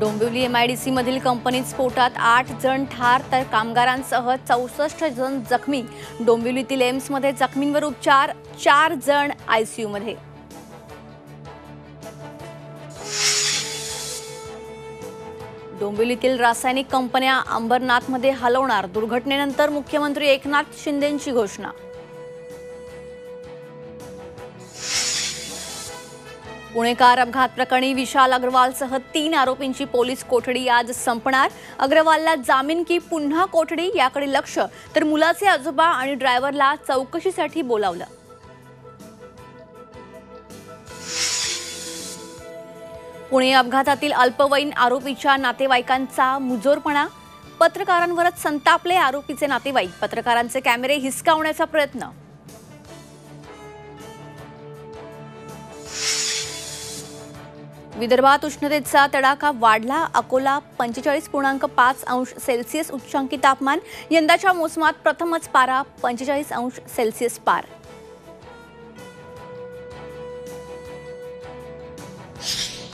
Dombivli MIDC मधील कंपनीत स्फोटात 8 जण ठार तर कामगारांसह 64 जण जखमी। डोंबिवलीतील एम्समध्ये जखमींवर उपचार, 4 जण ICU मध्ये। डोंबिवलीतील रासायनिक कंपन्या अंबरनाथमध्ये हलवणार, दुर्घटनेनंतर मुख्यमंत्री एकनाथ शिंदेंची घोषणा। पुणेकार अपघात प्रकरणी विशाल अग्रवालसह 3 आरोपींची पोलीस कोठडी आज संपणार। अग्रवालला जामीन की पुन्हा कोठडी याकडे लक्ष, तर मुलाचे आजोबा आणि ड्रायव्हरला चौकशीसाठी बोलावलं। पुणे अपघातातील अल्पवयीन आरोपीच्या नातेवाईकांचा मुजोरपणा, पत्रकारांवरच संतापले आरोपीचे नातेवाईक, पत्रकारांचे कॅमेरे हिसकावण्याचा प्रयत्न। विदर्भात उष्णतेचा तडाखा वाढला, अकोला 45.5 अंश सेल्सिअस उच्चांकी तापमान, यंदाच्या मोसमात प्रथमच पारा 45 अंश सेल्सिअस पार।